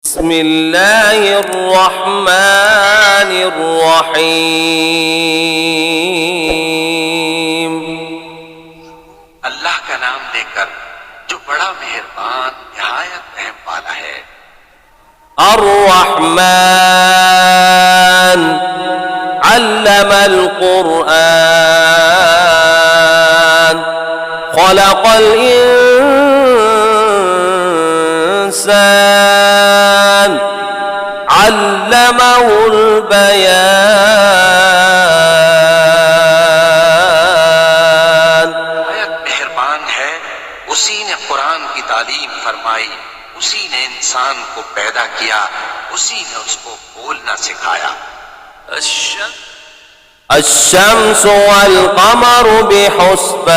बिस्मिल्लाहिर्रहमानिर्रहीम। अल्लाह का नाम लेकर जो बड़ा मेहरबान निहायत रहम वाला है। अर्रहमान अल्लमल कुरआन खलक़ल इंसान अल्लमहुल बयान। निहायत मेहरबान है, उसी ने कुरान की तालीम फरमाई, उसी ने इंसान को पैदा किया, उसी ने उसको बोलना सिखाया। الشمس والقمر بحسبان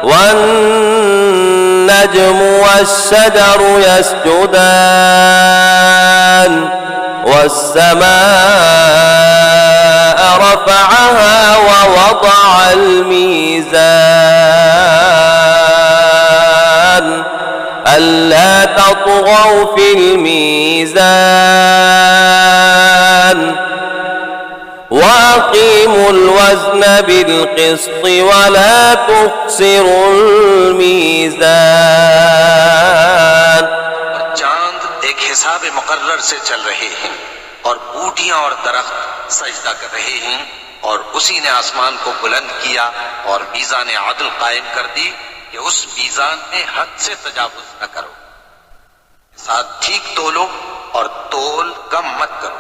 والنجم والشجر يسجدان والسماء رفعها ووضع الميزان ألا تطغوا في الميزان وأقيموا الوزن بالقسط ولا تخسروا الميزان। चांद एक हिसाब मुकर्रर से चल रहे हैं और बूटियां और दरख्त सजदा कर रहे हैं, और उसी ने आसमान को बुलंद किया और मीज़ान आदल कायम कर दी कि उस मीज़ान में हद से तजावुज न करो, साथ ठीक तोलो और तोल कम मत करो।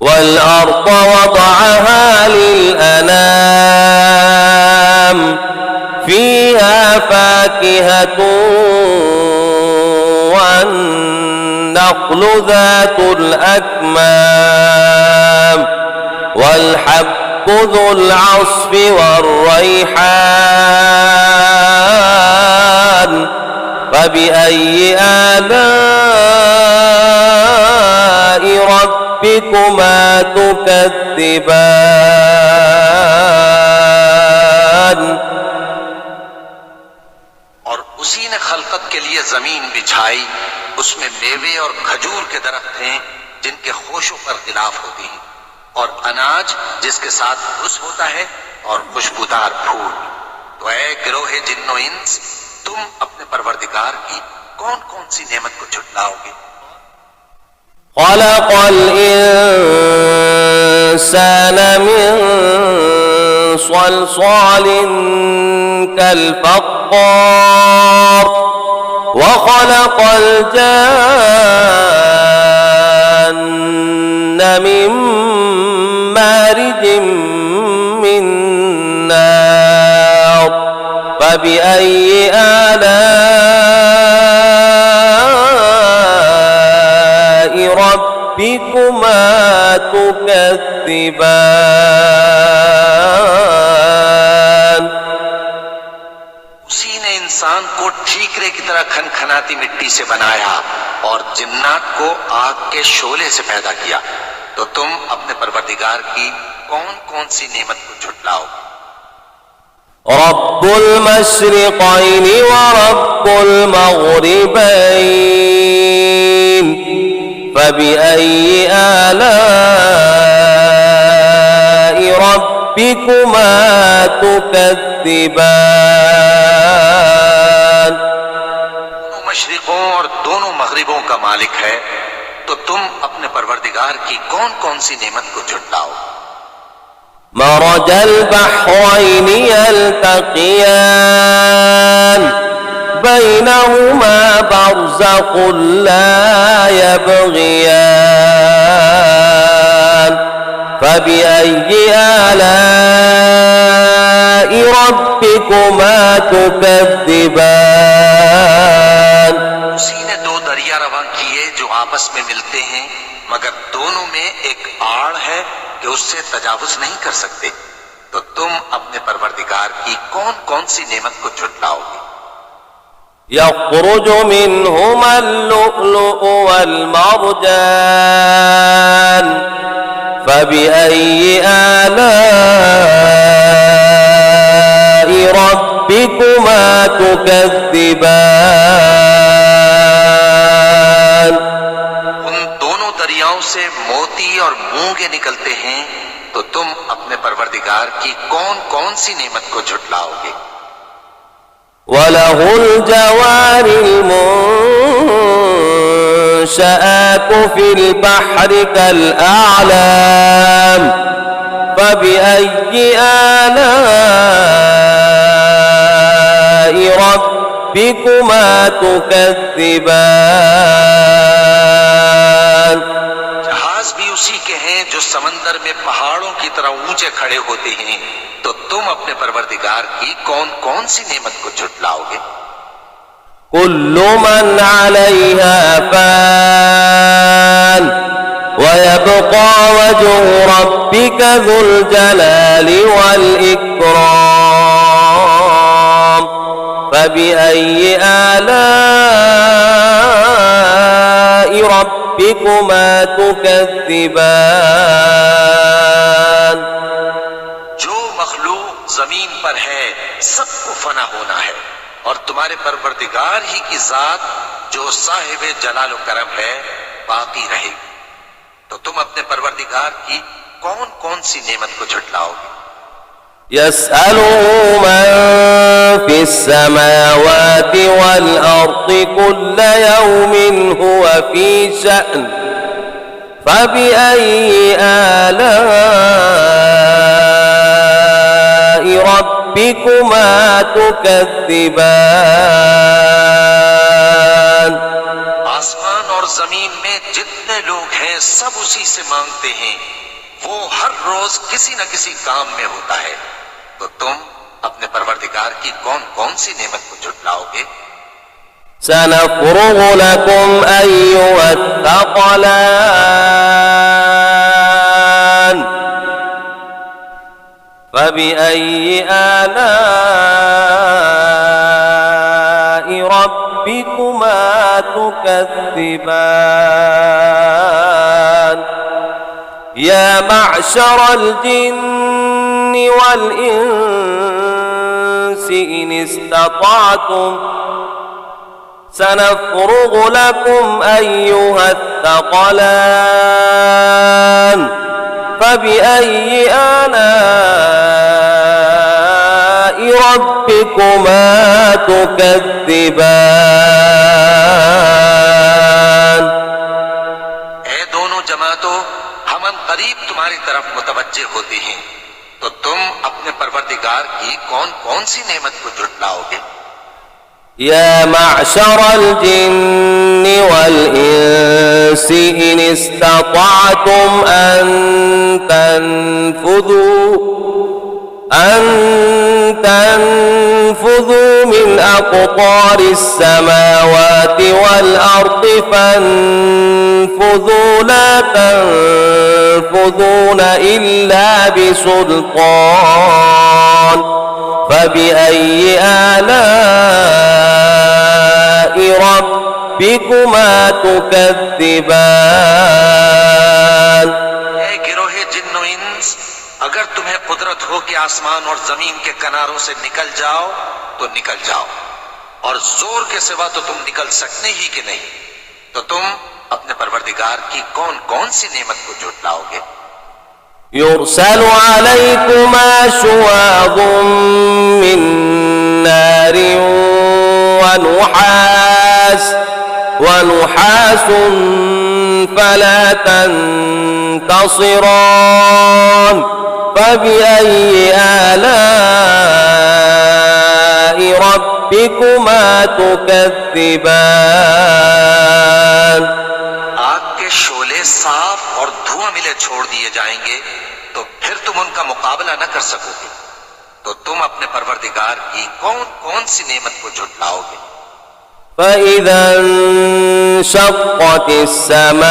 والأرض وضعها للأنام فيها فاكهة والنخل ذات الأكمام والحب ذو العصف والريحان فبأي آلاء ربكما تكذبان। और उसी ने खलकत के लिए जमीन बिछाई, उसमें मेवे और खजूर के दरख्त हैं जिनके खोशों पर खिलाफ होती हैं, और अनाज जिसके साथ घुस होता है, और खुशबूदार फूल। तो ऐ गिरोहे जिन्नो इंस, तुम अपने परवरदिगार की कौन कौन सी नेमत को झुटलाओगे। خلق الإنسان من صلصال كالفخار وخلق الجان من مارج من نار فبأي آلاء ربكما تكذبان। उसी ने इंसान को ठीकरे की तरह खनखनाती मिट्टी से बनाया और जिन्नात को आग के शोले से पैदा किया। तो तुम अपने परवरदिगार की कौन कौन सी नेमत को झुटलाओगे। رب المشرقين ورب المغربين فبأي آلاء ربكما تكذبان। दोनों मशरिकों और दोनों मगरिबों का मालिक है, तो तुम अपने परवरदिगार की कौन कौन सी नेमत को झुटलाओ। مرج البحرين يلتقيان بينهما برزخ لا يبغيان فبأي آلاء ربكما تكذبان। उसी ने दो दरिया रवां किए जो आपस में मिलते हैं, मगर दोनों में एक आड़ है कि उससे तजावुज नहीं कर सकते। तो तुम अपने परवरदिगार की कौन कौन सी नेमत को झुटलाओगे। يخرج منهما اللؤلؤ والمرجان فبأي آلاء ربكما تكذبان। मोती और मूंगे निकलते हैं, तो तुम अपने परवरदिगार की कौन कौन सी नेमत को झुटलाओगे। وله الجوار المنشآت في البحر كالأعلام فبأي آلاء ربكما تكذبان। जहाज भी उसी के हैं जो समंदर में पहाड़ों की तरह ऊंचे खड़े होते हैं, तो तुम अपने परवरदिगार की कौन कौन सी नेमत को झुटलाओगे। كل من عليها فان ويبقى وجه ربك ذو الجلال والإكرام فبأي آلاء ربكما تكذبان। जो मखलूक जमीन पर है सबको फना होना है, और तुम्हारे परवरदिगार ही की जात जो साहिब जलाल व करम है बाकी रहेगी, तो तुम अपने परवरदिगार की कौन कौन सी नेमत को झुटलाओगे। يسأله من في السماوات والأرض كل يوم هو في شأن فبأي آلاء ربكما تكذبان। आसमान और जमीन में जितने लोग हैं सब उसी से मांगते हैं, वो हर रोज किसी न किसी काम में होता है, तो तुम अपने परवरदिगार की कौन कौन सी नेमत को झुटलाओगे। سنفرغ لكم أيها الثقلان فبأي آلاء ربكما تكذبان يا معشر الجن والإنس إن استطعتم سنفرغ لكم أيها الثقلان فبأي آلاء ربكما تكذبان। ऐ दोनों जमातों, हम करीब तुम्हारी तरफ मुतवज्जे होते हैं, तो तुम अपने परवरदिगार की कौन कौन सी नेमत को झुटलाओगे। يا معشر الجن والإنس إن استطعتم أن تنفذوا من أقطار السماوات والأرض فانفذوا لا تنفذون إلا بسلطان فبأي آلاء ربكما تكذبان। गिरोहे जिन्नो इंस, अगर तुम्हें कुदरत हो कि आसमान और जमीन के किनारों से निकल जाओ तो निकल जाओ, और जोर के सिवा तो तुम निकल सकते ही कि नहीं, तो तुम अपने परवरदिगार की कौन कौन सी नेमत को झुटलाओगे। يرسل عليكما شواظ من نار ونحاس فلا تنتصران فبأي آلاء ربكما تكذبان। आग के शोले साफ और धुआं मिले छोड़ दिए जाएंगे, तो फिर तुम उनका मुकाबला न कर सकोगे, तो तुम अपने परवरदिगार की कौन कौन सी नेमत को झुटलाओगे। فإذا انشقت السماء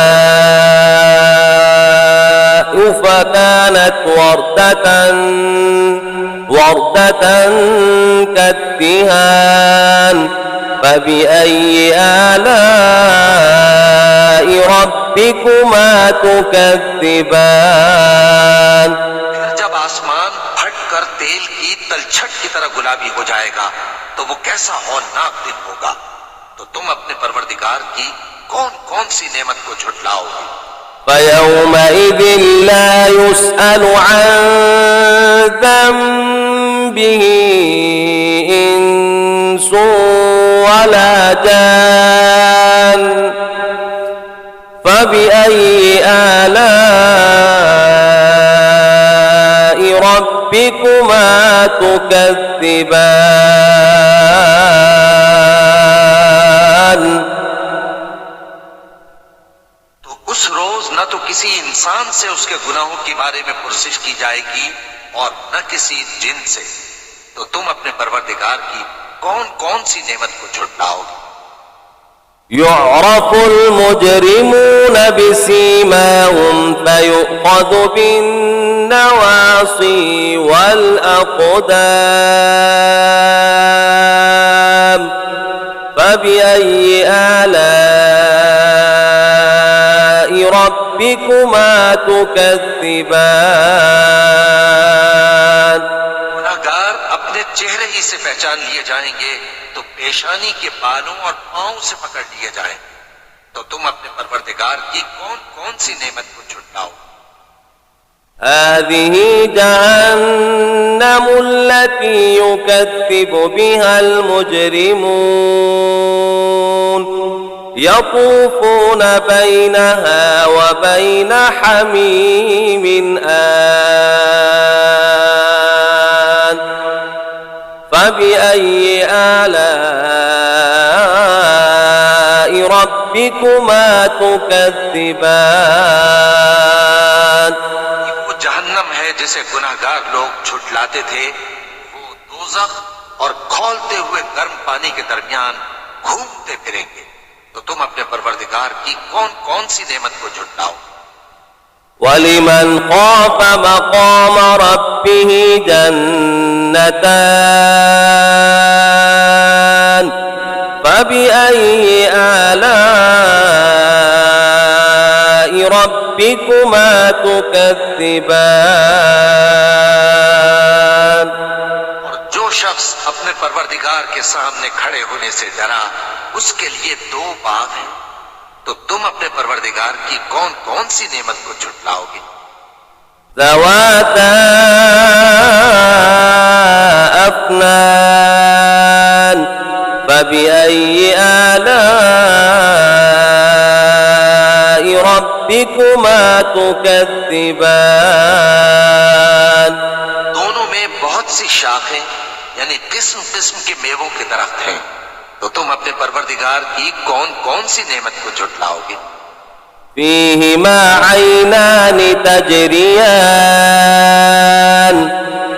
فكانت وردة كالدهان فبأي آلاء ربكما تكذبان। फिर जब आसमान फट कर तेल की तलछट की तरह गुलाबी हो जाएगा, तो वो कैसा हौलनाक दिन होगा, तो तुम अपने परवरदिगार की कौन कौन सी नेमत को झुटलाओगे। فيومئذ لا يسأل عن ذنبه إنس ولا جان فبأي آلاء ربكما تكذبان तो उस रोज न तो किसी इंसान से उसके गुनाहों के बारे में पुरसिश की जाएगी और न किसी जिन से। तो तुम अपने परवरदिगार की कौन कौन सी नेमत को झुटलाओगे। يعرف المجرمون بسيماهم فيؤخذ بالنواصي والأقدام فبأي آلاء ربكما تكذبان गुनाहगार अपने चेहरे ही से पहचान लिए जाएंगे तो पेशानी के बालों और पांव से पकड़ लिए जाएंगे। तो तुम अपने परवरदिगार की कौन कौन सी नेमत को झुटलाओ। هذه جهنم التي يكذب بها المجرمون يطوفون بينها وبين حميم آن فبأي آلاء ربكما تكذبان वो जहन्नम है जिसे गुनाहगार लोग झुटलाते थे। वो दोज़ख और खौलते हुए गर्म पानी के दरमियान घूमते फिरेंगे। तो तुम अपने परवरदिगार की कौन कौन सी नेमत को झुटलाओ। ولمن خاف مقام ربه جنتان فبأي آلاء ربكما تكذبان और जो शख्स अपने परवरदिगार के सामने खड़े होने से डरा उसके लिए दो बाग हैं। तो तुम अपने परवरदिगार की कौन कौन सी नेमत को झुटलाओगे। ذواتا أفنان فبأي آلاء ربكما تكذبان दोनों में बहुत सी शाखें यानी किस्म किस्म के मेवों के दरख्त हैं। तो तुम अपने परवरदिगार की कौन कौन सी नेमत को झुटलाओगे। فيهما عينان تجريان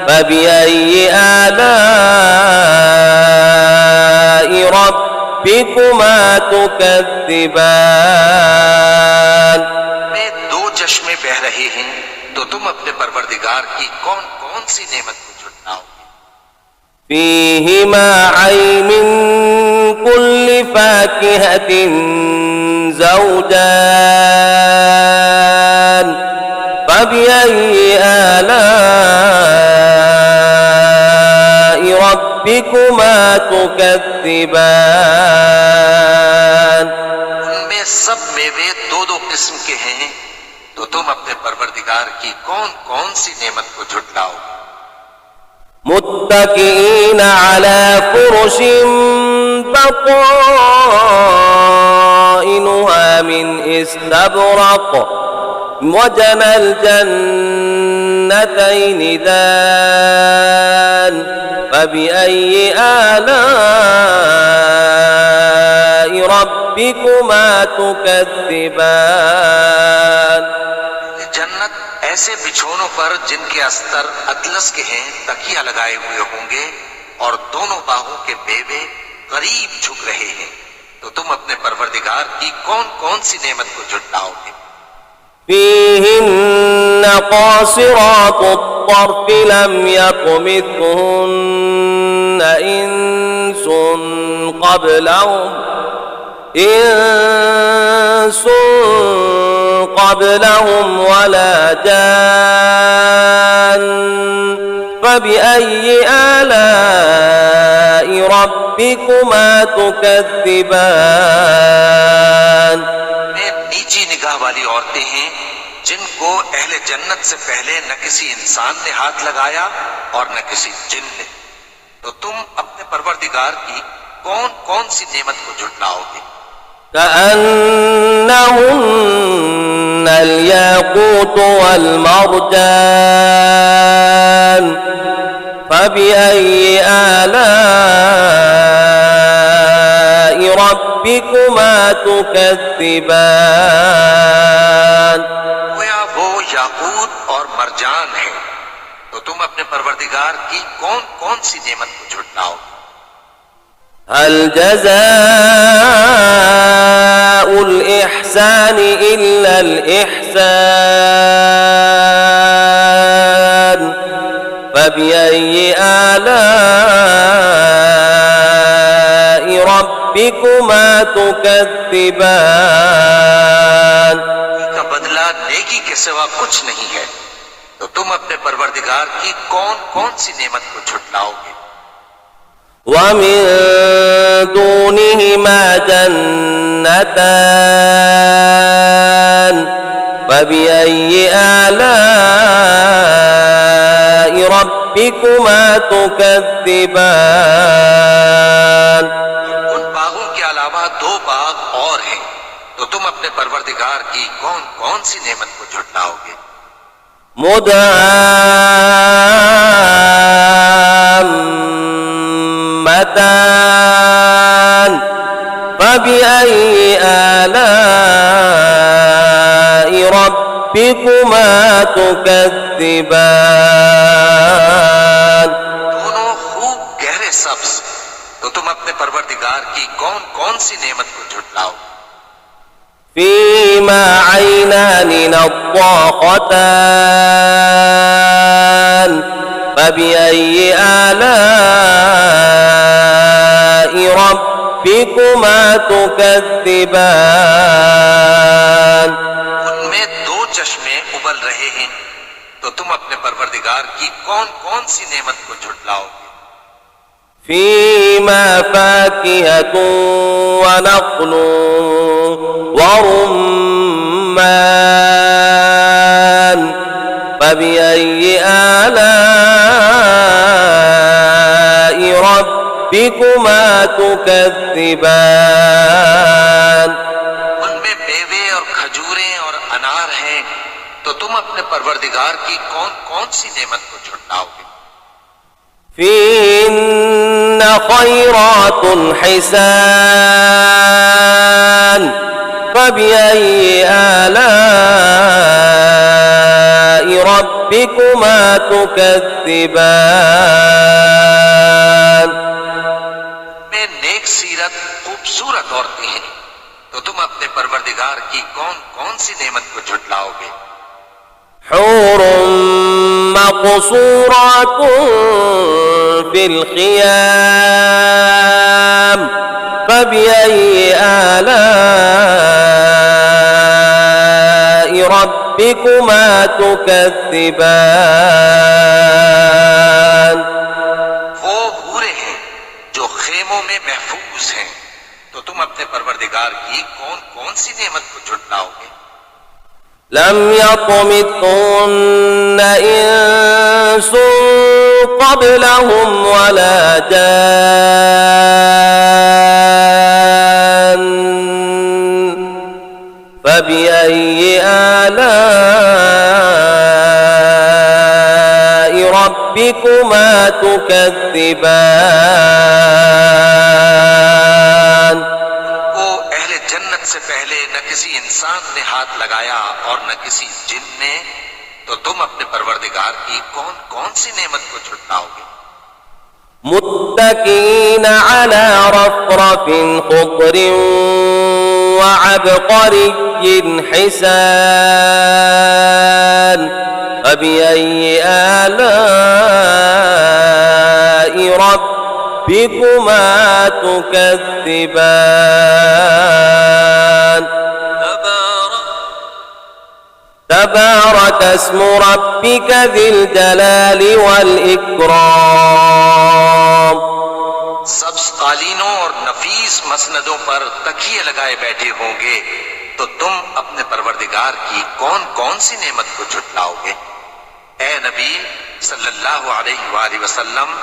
فبأي آلاء ربكما تكذبان में दो चश्मे बह रहे हैं। तो तुम अपने परवरदिगार की कौन कौन सी नेमत को झुटलाओगे। فيهما عين من كل فاكهة زوجان فبأي آلاء ربكما تكذبان उनमें सब मेवे दो दो किस्म के हैं। तो तुम अपने परवरदिगार की कौन कौन सी नेमत को झुटलाओगे। متكئين على فرش بطائنها من استبرق وجنى الجنتين دان فبأي آلاء ربكما تكذبان जन्नत ऐसे बिछोनों पर जिनके अस्तर अतलस के हैं तकिया लगाए हुए होंगे और दोनों बाहों के मेवे करीब झुक रहे हैं। तो तुम अपने परवरदिगार की कौन कौन सी नेमत को झुटलाओगे। فيهن قاصرات الطرف لم يطمثهن إنس قبلهم ولا جان فبأي آلاء ربكما تكذبان नीची निगाह निगाह वाली औरतें हैं जिनको अहले जन्नत से पहले न किसी इंसान ने हाथ लगाया और न किसी जिन ने। तो तुम अपने परवरदिगार की कौन कौन सी नेमत को झुटलाओगे? كأنهن الياقوت والمرجان فبأي آلاء ربكما تكذبان गोया वो याकूत और मरजान है। तो तुम अपने परवरदिगार की कौन कौन सी नेमत को झुटलाओगे? هل جزاء الإحسان إلا الإحسان فبأي آلاء ربكما تكذبان का बदला नेकी के सिवा कुछ नहीं है। तो तुम अपने परवरदिगार की कौन कौन सी नेमत को झुटलाओगे? ومن دونهما جنتان فبأي آلاء ربكما تكذبان उन बागों के अलावा दो बाग और हैं। तो तुम अपने परवरदिगार की कौन कौन सी नेमत को झुटलाओगे? مدهامتان فبأي آلاء ربكما تكذبان दोनों खूब गहरे सब्ज। तो तुम अपने परवरदिगार की कौन कौन सी नेमत को झुटलाओगे? فيما عينان نضاختان فبأي آلاء ربكما تكذبان उनमें दो चश्मे उबल रहे हैं। तो तुम अपने परवरदिगार की कौन कौन सी नेमत को झुटलाओगे? فيما فاكهة ونخل ورمان فبأي آلاء ربكما تكذبان उनमें मेवे और खजूरें और अनार हैं। तो तुम अपने परवरदिगार की कौन कौन सी नेमत को झुटलाओगे? فيهن خيرات حسان فبأي آلاء ربكما تكذبان में नेक सीरत खूबसूरत औरतें हैं। तो तुम अपने परवरदिगार की कौन कौन सी नेमत को झुटलाओगे? حور مقصورات في الخيام فبأي آلاء ربكما تكذبان वो हूरे हैं जो खेमों में महफूज हैं। तो तुम अपने परवरदिगार की कौन कौन सी नेमत को झुटलाओगे? لم يطمثهن إنس قبلهم ولا جان فبأي آلاء ربكما تكذبان वो अहले जन्नत से पहले न किसी इंसान ने हाथ लगाया और न किसी जिन ने। तो तुम अपने परवरदिगार की कौन कौन सी नेमत को झुटलाओगे? متكئين على رفرف خضر وعبقري حسان فبأي آلاء ربكما تكذبان تبارك اسم ربك ذي الجلال والإكرام सब्ज कालीनों और नफीस मसनदों पर तकिए लगाए बैठे होंगे। तो तुम अपने परवरदिगार की कौन कौन सी नेमत को झुटलाओगे। ए नबी सल्लल्लाहु अलैहि वसल्लम,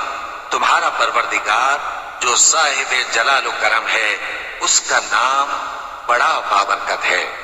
तुम्हारा परवरदिगार जो साहिब जलाल करम है, उसका नाम बड़ा बाबरकत है।